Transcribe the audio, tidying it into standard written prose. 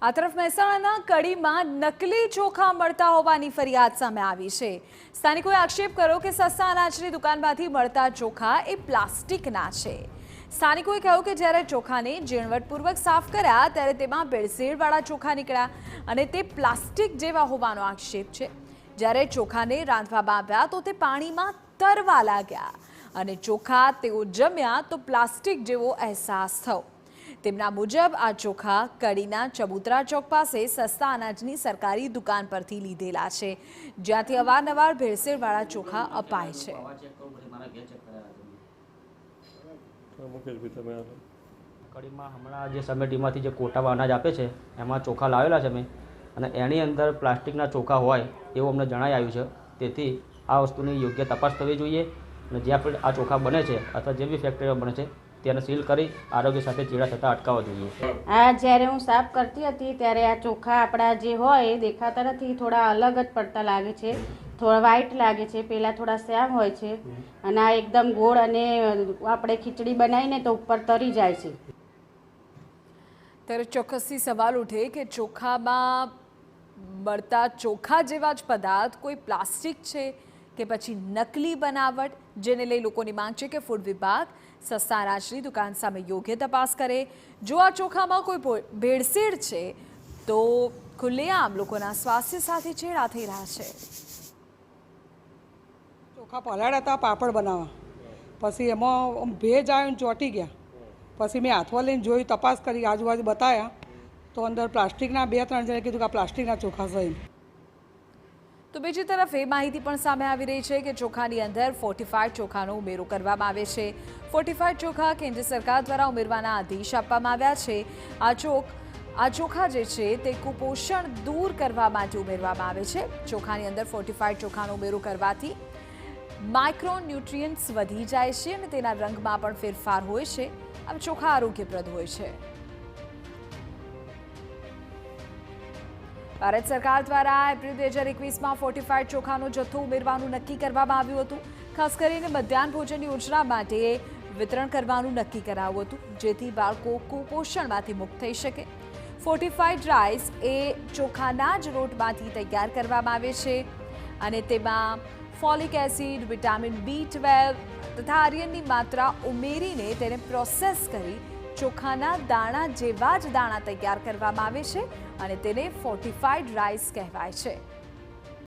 આ તરફ મહેસાણાના કડીમાં નકલી ચોખા મળતા હોવાની ફરિયાદ સામે આવી છે। સ્થાનિકોએ આક્ષેપ કર્યો કે સસ્તા અનાજની દુકાનમાંથી મળતા ચોખા એ પ્લાસ્ટિકના છે। સ્થાનિકોએ કહ્યું કે જ્યારે ચોખાને ઝીણવટપૂર્વક સાફ કર્યા ત્યારે તેમાં ભેળસેળવાળા ચોખા નીકળ્યા અને તે પ્લાસ્ટિક જેવા હોવાનો આક્ષેપ છે। જ્યારે ચોખાને રાંધવામાં આવ્યા તો તે પાણીમાં તરવા લાગ્યા અને ચોખા તેઓ જમ્યા તો પ્લાસ્ટિક જેવો અહેસાસ થયો। તેમના મુજબ આ ચોખા કડીના ચબુતરા ચોક પાસે સસ્તા અનાજની સરકારી દુકાન પરથી લીધેલા છે, જ્યાંથી અવારનવાર ભેળસેળવાળા ચોખા અપાય છે। કડીમાં હમણાં જે સમિટીમાંથી જે કોટામાં અનાજ આપે છે એમાં ચોખા લાવેલા છે અમે, અને એની અંદર પ્લાસ્ટિકના ચોખા હોય એવું અમને જણાઈ આવ્યું છે। તેથી આ વસ્તુની યોગ્ય તપાસ થવી જોઈએ અને જ્યાં પણ આ ચોખા બને છે અથવા જે બી ફેક્ટરીમાં બને છે તેને સીલ કરી આરોગ્ય સાથે ચેડા થતાં અટકાવવા જોઈએ। આ જ્યારે હું સાફ કરતી હતી ત્યારે આ ચોખા આપણા જે હોય એ દેખાતા નથી, થોડા અલગ જ પડતા લાગે છે, થોડા વ્હાઈટ લાગે છે, પહેલાં થોડા શ્યામ હોય છે અને આ એકદમ ગોળ અને આપણે ખીચડી બનાવીને તો ઉપર તરી જાય છે। ત્યારે ચોક્કસથી સવાલ ઉઠે કે ચોખામાં મળતા ચોખા જેવા જ પદાર્થ કોઈ પ્લાસ્ટિક છે કે પછી નકલી બનાવટ, જેને લઈ લોકોની માંગ છે કે ફૂડ વિભાગ સસ્તા અનાજની દુકાન સામે યોગ્ય તપાસ કરે। જો આ ચોખામાં કોઈ ભેળસેળ છે તો ખુલ્લેઆમ લોકોના સ્વાસ્થ્ય સાથે ચેડા થઈ રહ્યા છે। ચોખા પલાળ્યા હતા પાપડ બનાવવા, પછી એમાં ભેજ આવીને ચોંટી ગયા, પછી મેં હાથમાં લઈને જોયું, તપાસ કરી, આજુબાજુ બતાવ્યા તો અંદર પ્લાસ્ટિકના 2-3 જણે કીધું કે આ પ્લાસ્ટિકના ચોખા છે। તો બીજી તરફ એ માહિતી પણ સામે આવી રહી છે કે ચોખાની અંદર ફોર્ટિફાઈડ ચોખાનો ઉમેરો કરવામાં આવે છે। ફોર્ટિફાઈડ ચોખા કેન્દ્ર સરકાર દ્વારા ઉમેરવાના આદેશ આપવામાં આવ્યા છે। આ ચોખા જે છે તે કુપોષણ દૂર કરવા માટે ઉમેરવામાં આવે છે। ચોખાની અંદર ફોર્ટિફાઈડ ચોખાનો ઉમેરો કરવાથી માઇક્રોન્યુટ્રિયન્ટ્સ વધી જાય છે અને તેના રંગમાં પણ ફેરફાર હોય છે। આ ચોખા આરોગ્યપ્રદ હોય છે। ભારત સરકાર દ્વારા એપ્રિલ 2021માં ફોર્ટિફાઈડ ચોખાનો જથ્થો ઉમેરવાનું નક્કી કરવામાં આવ્યું હતું। ખાસ કરીને મધ્યાહન ભોજન યોજના માટે વિતરણ કરવાનું નક્કી કરાયું હતું, જેથી બાળકો કુપોષણમાંથી મુક્ત થઈ શકે। ફોર્ટિફાઈડ રાઈસ એ ચોખાના જ લોટમાંથી તૈયાર કરવામાં આવે છે અને તેમાં ફોલિક એસિડ, વિટામિન B12 તથા આયર્નની માત્રા ઉમેરીને તેને પ્રોસેસ કરી ચોખાના દાણા જેવા જ દાણા તૈયાર કરવામાં આવે છે અને તેને ફોર્ટિફાઈડ રાઈસ કહેવાય છે।